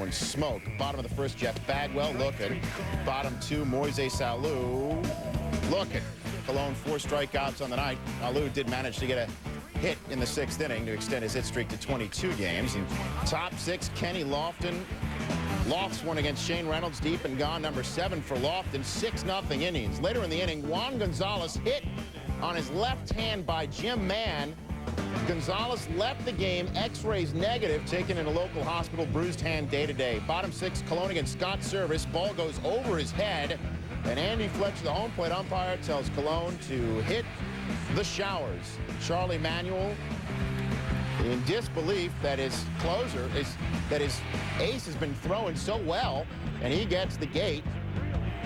throwing smoke. Bottom of the first, Jeff Bagwell looking. Bottom two, Moise Alou looking. Cologne 4 strikeouts on the night. Alou did manage to get a hit in the 6th inning to extend his hit streak to 22 games. And top 6, Kenny Lofton. Lofts won against Shane Reynolds, deep and gone, number 7 for Lofton, 6-0 Indians. Later in the inning, Juan Gonzalez hit on his left hand by Jim Mann. Gonzalez left the game, x-rays negative, taken in a local hospital, bruised hand day-to-day. Bottom 6, Cologne against Scott Service. Ball goes over his head, and Andy Fletcher, the home plate umpire, tells Cologne to hit the showers. Charlie Manuel, in disbelief that his closer, that his ace has been throwing so well, and he gets the gate.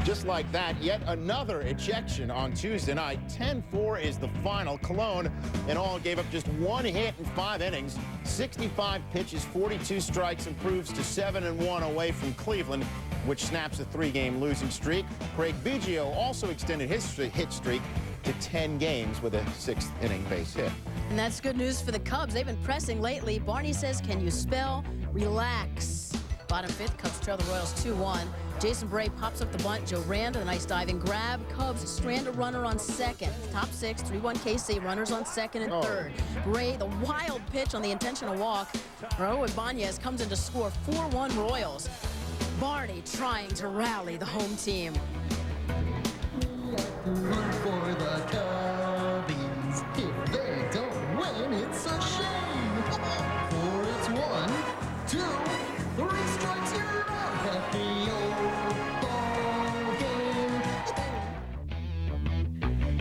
Just like that, yet another ejection on Tuesday night. 10-4 is the final. Cologne in all gave up just 1 hit in 5 innings. 65 pitches, 42 strikes, improves to 7-1 away from Cleveland, which snaps a 3-game losing streak. Craig Biggio also extended his hit streak to 10 games with a 6th inning base hit. And that's good news for the Cubs. They've been pressing lately. Barney says, can you spell relax? Bottom 5th, Cubs trail the Royals 2-1. Jason Bray pops up the bunt. Joe Rand, a nice diving grab. Cubs strand a runner on 2nd. Top 6, 3-1 KC, runners on 2nd and 3rd. Bray, the wild pitch on the intentional walk. Raul Ibanez comes in to score. 4-1 Royals. Barney trying to rally the home team. For the Cubbies, if they don't win, it's a shame. For it's 1, 2, 3 strikes, you're out at the old ball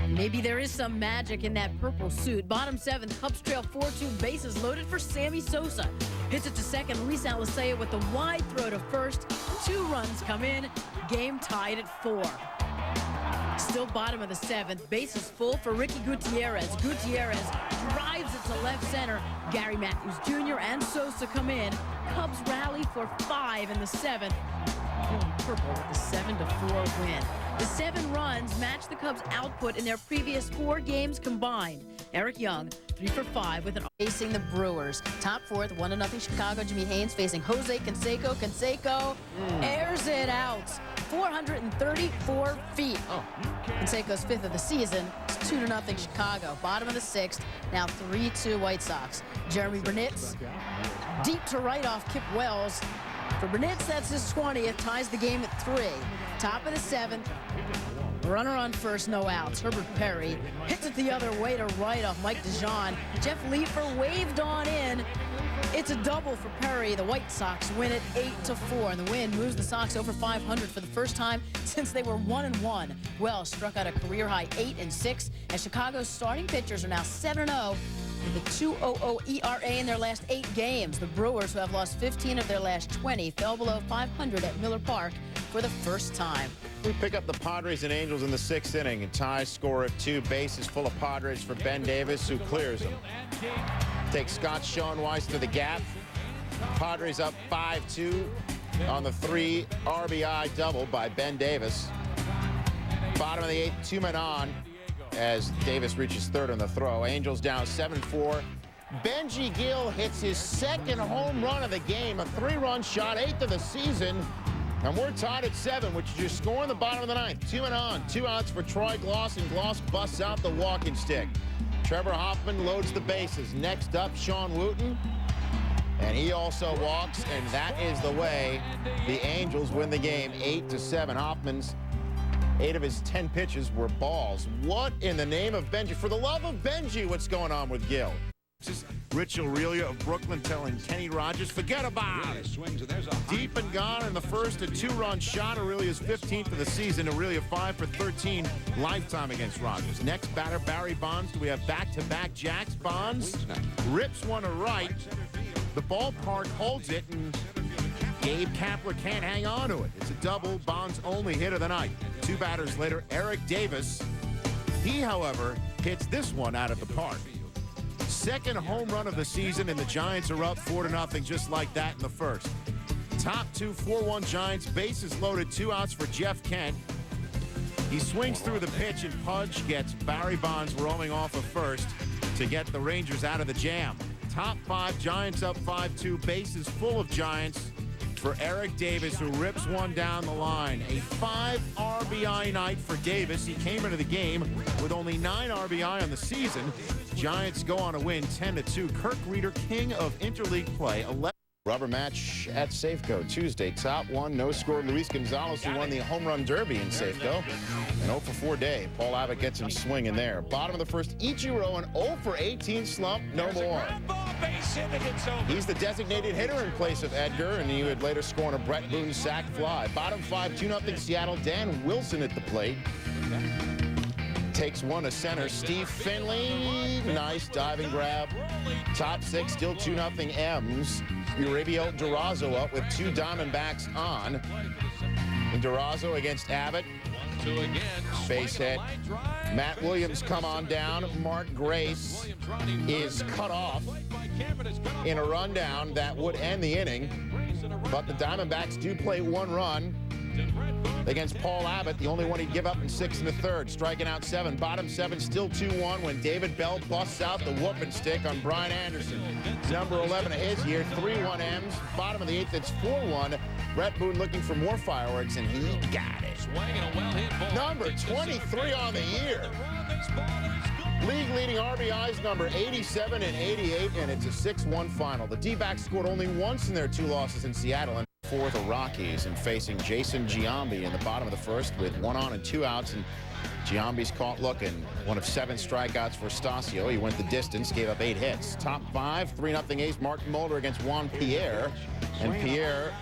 game. Maybe there is some magic in that purple suit. Bottom 7th, Cubs trail 4-2, bases loaded for Sammy Sosa. Hits it to 2nd, Luis Alicea with the wide throw to 1st. 2 runs come in, game tied at 4. Still bottom of the 7th, bases full for Ricky Gutierrez. Gutierrez drives it to left center. Gary Matthews Jr. and Sosa come in. Cubs rally for 5 in the 7th. Purple with the 7-4 win. The 7 runs match the Cubs' output in their previous 4 games combined. Eric Young, 3 for 5 with an facing the Brewers. Top 4th, 1-0 Chicago. Jimmy Haynes facing Jose Canseco. Canseco airs it out. 434 feet. Canseco's 5th of the season. It's 2-0 Chicago. Bottom of the 6th. Now 3-2 White Sox. Jeremy Burnitz deep to right off Kip Wells. For Burnitz, that's his 20th. Ties the game at 3. Top of the 7th. Runner on 1st, no outs. Herbert Perry hits it the other way to right off Mike DeJean. Jeff Leefer waved on in. It's a double for Perry. The White Sox win it 8-4, and the win moves the Sox over 500 for the first time since they were 1-1. Wells struck out a career-high 8-6, and Chicago's starting pitchers are now 7-0 with a 2.00 ERA in their last 8 games. The Brewers, who have lost 15 of their last 20, fell below 500 at Miller Park for the first time. We pick up the Padres and Angels in the 6th inning. A tie score of 2, bases full of Padres for Ben Davis, who clears them. Takes Scott Schoenweiss to the gap. Padres up 5-2 on the 3 RBI double by Ben Davis. Bottom of the 8th, 2 men on as Davis reaches 3rd on the throw. Angels down 7-4. Benji Gill hits his 2nd home run of the game, a 3-run shot, 8th of the season. And we're tied at 7, which is your score in the bottom of the 9th. 2 men on, 2 outs for Troy Gloss, and Gloss busts out the walking stick. Trevor Hoffman loads the bases. Next up, Sean Wooten. And he also walks, and that is the way the Angels win the game 8-7. Hoffman's 8 of his 10 pitches were balls. What in the name of Benji? For the love of Benji, what's going on with Gill? This is Rich Aurelia of Brooklyn telling Kenny Rogers, forget about it. Deep and gone in the first, a 2-run shot. Aurelia's 15th of the season. Aurelia 5 for 13 lifetime against Rogers. Next batter, Barry Bonds. Do we have back-to-back jacks? Bonds rips one to right. The ballpark holds it, and Gabe Kapler can't hang on to it. It's a double. Bonds' only hit of the night. 2 batters later, Eric Davis. He, however, hits this one out of the park. 2nd home run of the season, and the Giants are up 4-0 just like that in the first. Top 2, 4-1 Giants. Bases loaded, 2 outs for Jeff Kent. He swings through the pitch, and Pudge gets Barry Bonds roaming off of first to get the Rangers out of the jam. Top 5, Giants up 5-2. Bases full of Giants. for Eric Davis, who rips one down the line. A 5 RBI night for Davis. He came into the game with only 9 RBI on the season. Giants go on a win 10-2. Kirk Reeder, king of interleague play. 11. Rubber match at Safeco Tuesday. Top one, no score. Luis Gonzalez, who won the home run derby in Safeco. An 0 for 4 day. Paul Abbott gets him swinging there. Bottom of the first, Ichiro, an 0 for 18 slump. No more. He's the designated hitter in place of Edgar, and he would later score on a Brett Boone sac fly. Bottom 5, 2-0 Seattle. Dan Wilson at the plate. Takes one to center. Steve Finley, nice diving grab. Top 6, still 2-0 M's. Uriel Durazo up with 2 Diamondbacks on. And Durazo against Abbott. Base hit. Matt Williams come on down. Mark Grace is cut off in a rundown that would end the inning. But the Diamondbacks do play 1 run against Paul Abbott, the only one he'd give up in 6 1/3, striking out 7. Bottom 7, still 2-1 when David Bell busts out the whooping stick on Brian Anderson. Number 11 of his year, 3-1 M's. Bottom of the 8th, it's 4-1. Brett Boone looking for more fireworks, and he got it. Number 23 on the year. League leading RBIs number 87 and 88, and it's a 6-1 final. The D-backs scored only once in their 2 losses in Seattle. And for the Rockies, and facing Jason Giambi in the bottom of the first with 1 on and 2 outs, and Giambi's caught looking. 1 of 7 strikeouts for Stasio. He went the distance, gave up 8 hits. Top 5, 3-0 ace Mark Mulder against Juan Pierre, and Pierre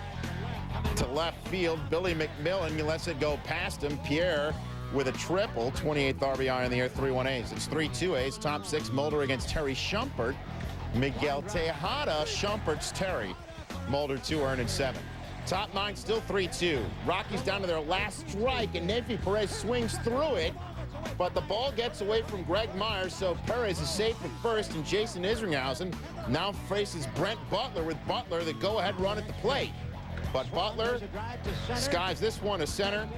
to left field. Billy McMillan lets it go past him. Pierre with a triple, 28th RBI in the year, 3-1 ace. It's 3-2 ace. Top 6, Mulder against Terry Shumpert. Miguel Tejada Shumpert's Terry. Mulder 2 earned and 7. Top 9, still 3-2. Rockies down to their last strike, and Nenfi Perez swings through it, but the ball gets away from Greg Myers, so Perez is safe at first, and Jason Isringhausen now faces Brent Butler with Butler the go-ahead run at the plate. But Butler skies this one to center,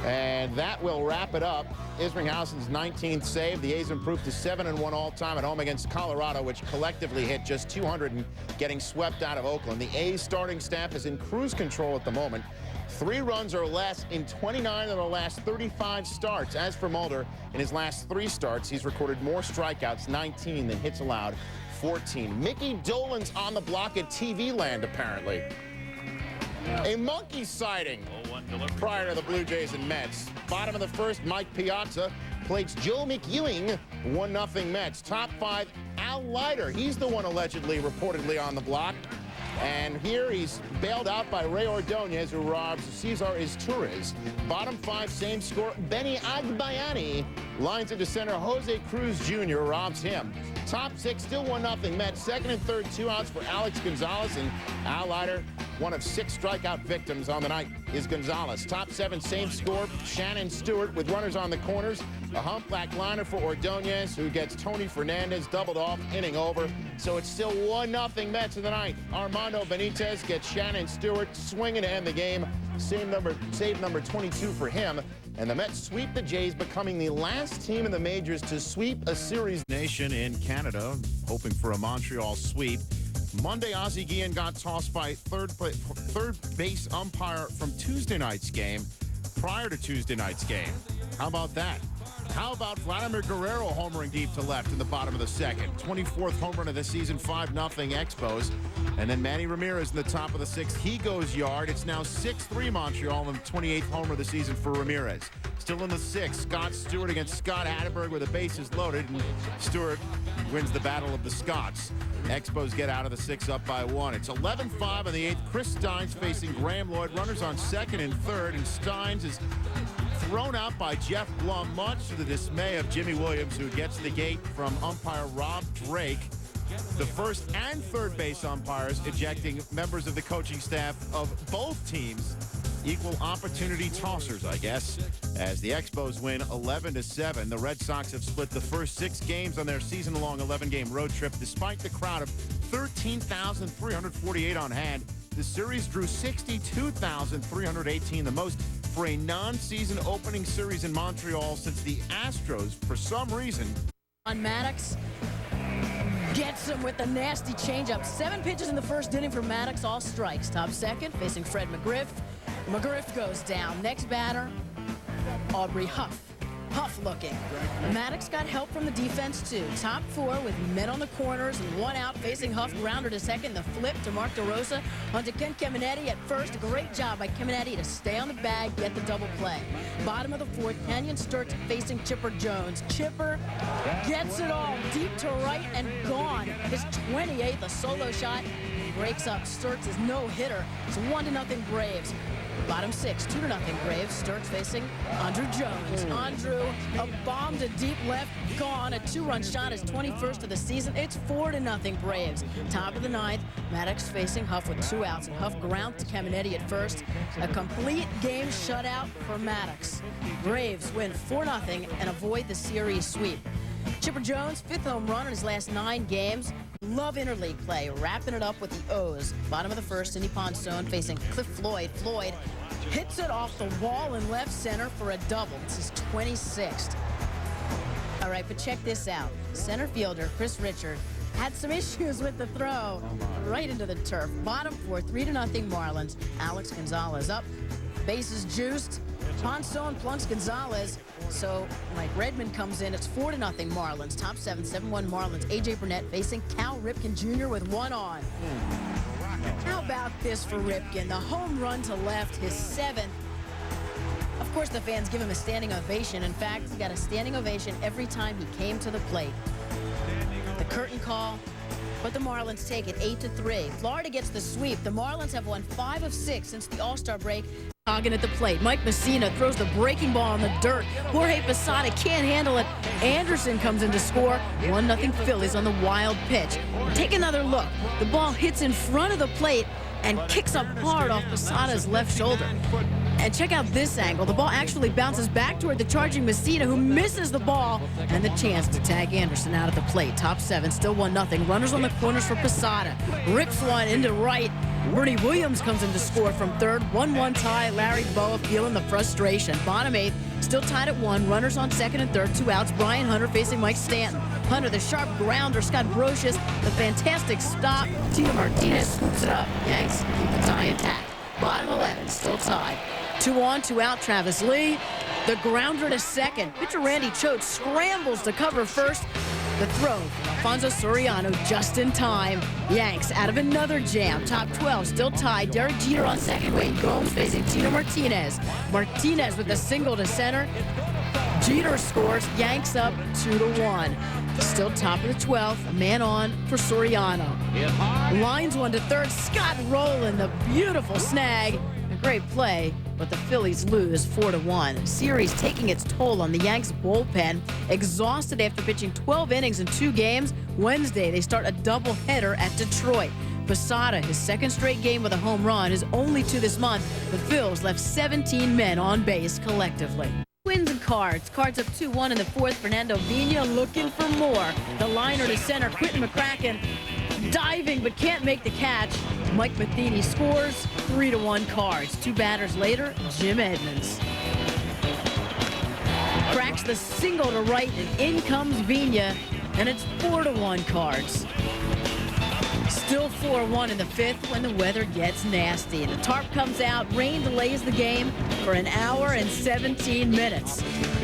and that will wrap it up. Isringhausen's 19th save. The A's improved to 7-1 all-time at home against Colorado, which collectively hit just 200 and getting swept out of Oakland. The A's starting staff is in cruise control at the moment. 3 runs or less in 29 of the last 35 starts. As for Mulder, in his last 3 starts, he's recorded more strikeouts, 19, than hits allowed, 14. Mickey Dolenz on the block at TV Land, apparently. A monkey sighting prior to the Blue Jays and Mets. Bottom of the first, Mike Piazza plates Joe McEwing, 1-0 Mets. Top 5, Al Leiter. He's the one allegedly, reportedly on the block. And here he's bailed out by Ray Ordonez, who robs Cesar Izturis. Bottom 5, same score. Benny Agbayani lines into center. Jose Cruz Jr. robs him. Top 6, still 1-0 Mets. Second and third, 2 outs for Alex Gonzalez, and Al Leiter, one of 6 strikeout victims on the night, is Gonzalez. Top 7, same score. Shannon Stewart with runners on the corners. A humpback liner for Ordonez, who gets Tony Fernandez doubled off, inning over. So it's still 1-0 Mets in the ninth. Armando Benitez gets Shannon Stewart swinging to end the game. Save number 22 for him. And the Mets sweep the Jays, becoming the last team in the majors to sweep a series. Nation in Canada, hoping for a Montreal sweep. Monday, Ozzie Guillen got tossed by third base umpire from Tuesday night's game prior to Tuesday night's game. How about that? How about Vladimir Guerrero homering deep to left in the bottom of the second? 24th home run of the season, 5-0 Expos. And then Manny Ramirez in the top of the 6th. He goes yard. It's now 6-3 Montreal, and the 28th homer of the season for Ramirez. Still in the 6th, Scott Stewart against Scott Hatteberg with the bases loaded, and Stewart wins the battle of the Scots. Expos get out of the 6th up by 1. It's 11-5 in the 8th. Chris Steins facing Graham Lloyd. Runners on 2nd and 3rd, and Steins is thrown out by Jeff Blum, much to the dismay of Jimmy Williams, who gets the gate from umpire Rob Drake. The first and third base umpires ejecting members of the coaching staff of both teams. Equal opportunity tossers, I guess, as the Expos win 11-7. The Red Sox have split the first 6 games on their season-long 11-game road trip. Despite the crowd of 13,348 on hand, the series drew 62,318, the most for a non-season opening series in Montreal since the Astros, for some reason. On Maddox, Gets him with a nasty changeup. 7 pitches in the first inning for Maddox, all strikes. Top second, facing Fred McGriff. McGriff goes down. Next batter, Aubrey Huff. Huff looking. Maddox got help from the defense too. Top 4 with men on the corners and 1 out, facing Huff. Grounder to second. The flip to Mark DeRosa onto Ken Caminiti at first. Great job by Caminiti to stay on the bag, get the double play. Bottom of the 4th, Kenyon Sturts facing Chipper Jones. Chipper gets it all deep to right and gone. His 28th, a solo shot. Breaks up Sturts' no-hitter. It's 1-0 Braves. Bottom 6, 2-0 Braves. Sturts facing Andrew Jones. Andrew, a bomb to deep left, gone. A 2-run shot, his 21st of the season. It's 4-0 Braves. Top of the 9th, Maddox facing Huff with 2 outs, and Huff ground to Caminiti at first. A complete game shutout for Maddox. Braves win 4-0 and avoid the series sweep. Chipper Jones, 5th home run in his last 9 games. Love interleague play, wrapping it up with the O's. Bottom of the 1st, Cindy Ponson facing Cliff Floyd. Floyd hits it off the wall in left center for a double. It's his 26th. All right, but check this out. Center fielder Chris Richard had some issues with the throw right into the turf. Bottom 4, 3-0 Marlins. Alex Gonzalez up. Bases juiced. Ponson plunks Gonzalez. So Mike Redmond comes in. It's 4-0 Marlins. Top 7, 7-1 Marlins. A.J. Burnett facing Cal Ripken Jr. with 1 on. How about this for Ripken? The home run to left, his 7th. Of course, the fans give him a standing ovation. In fact, he got a standing ovation every time he came to the plate. The curtain call, but the Marlins take it 8-3. Florida gets the sweep. The Marlins have won 5 of 6 since the All-Star break. Hogging at the plate. Mike Messina throws the breaking ball in the dirt. Jorge Posada can't handle it. Anderson comes in to score. 1-0 Phillies on the wild pitch. Take another look. The ball hits in front of the plate and kicks up hard off Posada's left shoulder. And check out this angle. The ball actually bounces back toward the charging Messina, who misses the ball, and the chance to tag Anderson out at the plate. Top 7, still 1-0. Runners on the corners for Posada. Rips one into right. Bernie Williams comes in to score from third. 1-1 tie. Larry Boa feeling the frustration. Bottom 8, still tied at 1. Runners on second and third. 2 outs. Brian Hunter facing Mike Stanton. Hunter, the sharp grounder. Scott Brocious, the fantastic stop. Tito Martinez scoops it up. Yanks keep the tie intact. Bottom 11, still tied. 2 on, 2 out. Travis Lee, the grounder to second. Pitcher Randy Choate scrambles to cover first. The throw from Alfonso Soriano just in time. Yanks out of another jam. Top 12 still tied. Derek Jeter on second. Wayne Gomes facing Tito Martinez. Martinez with a single to center. Jeter scores. Yanks up 2-1. Still top of the 12th. A man on for Soriano. Lines 1 to third. Scott Rowland, the beautiful snag. A great play, but the Phillies lose 4-1. Series taking its toll on the Yanks bullpen. Exhausted after pitching 12 innings in 2 games. Wednesday, they start a doubleheader at Detroit. Posada, his 2nd straight game with a home run, his only 2 this month. The Phils left 17 men on base collectively. Twins and Cards. Cards up 2-1 in the 4th. Fernando Vina looking for more. The liner to center. Quentin McCracken diving but can't make the catch. Mike Matheny scores. 3-1 Cards. 2 batters later, Jim Edmonds cracks the single to right, and in comes Vina, and it's 4-1 Cards. Still 4-1 in the 5th when the weather gets nasty. The tarp comes out. Rain delays the game for an hour and 17 minutes.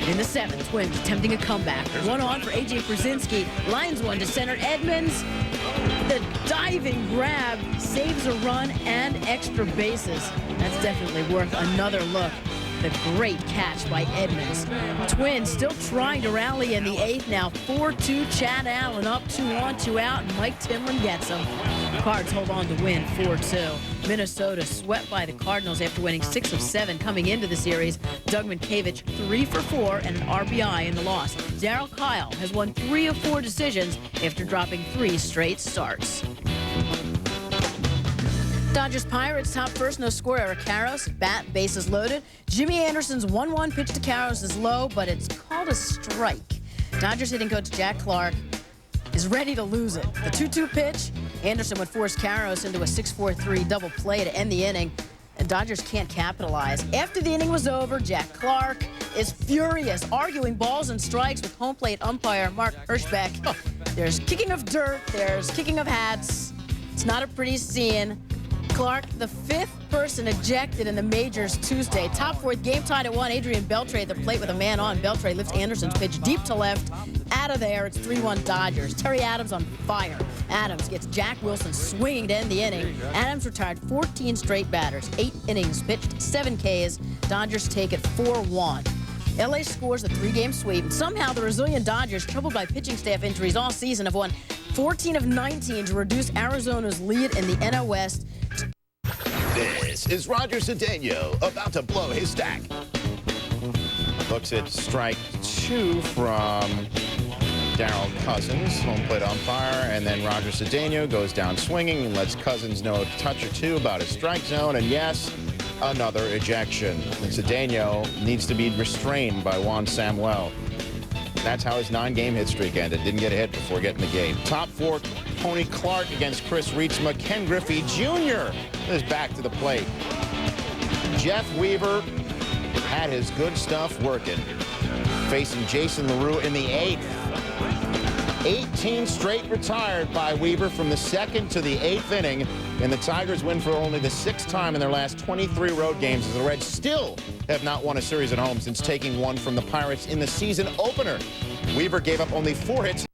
In the 7th, Twins attempting a comeback. 1 on for A.J. Brzezinski. Lines 1 to center. Edmonds, the diving grab, saves a run and extra bases. That's definitely worth another look. The great catch by Edmonds. Twins still trying to rally in the 8th. Now 4-2. Chad Allen up 2 on, 2 out, and Mike Timlin gets him. Cards hold on to win 4-2. Minnesota swept by the Cardinals after winning 6 of 7 coming into the series. Doug Minkiewicz 3 for 4 and an RBI in the loss. Darryl Kyle has won 3 of 4 decisions after dropping 3 straight starts. Dodgers Pirates top first, no score. Eric Karros, bat, bases loaded. Jimmy Anderson's 1-1 pitch to Karros is low, but it's called a strike. Dodgers hitting coach Jack Clark is ready to lose it. The 2-2 pitch, Anderson would force Karros into a 6-4-3 double play to end the inning, and Dodgers can't capitalize. After the inning was over, Jack Clark is furious, arguing balls and strikes with home plate umpire Mark Hirschbeck. There's kicking of dirt. There's kicking of hats. It's not a pretty scene. Clark, the fifth person ejected in the majors Tuesday. Top fourth, game tied at 1. Adrian Beltre at the plate with a man on. Beltre lifts Anderson's pitch deep to left. Out of there, it's 3-1 Dodgers. Terry Adams on fire. Adams gets Jack Wilson swinging to end the inning. Adams retired 14 straight batters, 8 innings pitched, 7 Ks. Dodgers take it 4-1. LA scores a 3-game sweep, and somehow the resilient Dodgers, troubled by pitching staff injuries all season, have won 14 of 19 to reduce Arizona's lead in the NL West. This is Roger Cedeno about to blow his stack. Looks at strike 2 from Darryl Cousins, home plate umpire, and then Roger Cedeno goes down swinging and lets Cousins know a touch or two about his strike zone, and yes, another ejection. And Cedeno needs to be restrained by Juan Samuel. That's how his 9-game hit streak ended. Didn't get a hit before getting the game. Top 4, Tony Clark against Chris Reitsma. Ken Griffey Jr. is back to the plate. Jeff Weaver had his good stuff working, facing Jason LaRue in the 8th. 18 straight retired by Weaver from the 2nd to the 8th inning, and the Tigers win for only the 6th time in their last 23 road games, as the Reds still have not won a series at home since taking one from the Pirates in the season opener. Weaver gave up only 4 hits